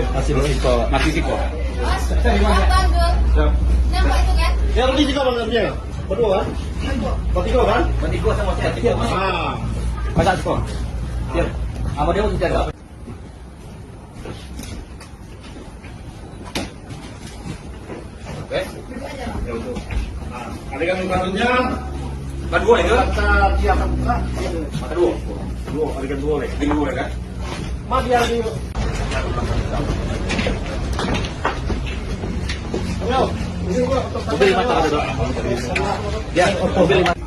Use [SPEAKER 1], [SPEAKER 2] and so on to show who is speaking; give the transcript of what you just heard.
[SPEAKER 1] Masih risiko.
[SPEAKER 2] Ya, lebih juga benernya. Berdua kan? Bertiga kan?
[SPEAKER 1] Bertiga sama saya. Tiga mas. Masa skor? Ya. Apa dia mau jaga? Oke.
[SPEAKER 2] Ada yang kartunya.
[SPEAKER 1] Kedua ya?
[SPEAKER 2] Kita siapkan buka.
[SPEAKER 1] Mata dua.
[SPEAKER 2] Dua, ada dua lagi.
[SPEAKER 1] Dua kan?
[SPEAKER 2] Mas biar di. Ayo,
[SPEAKER 1] Mobil 5 ada. Ya, mobil 5.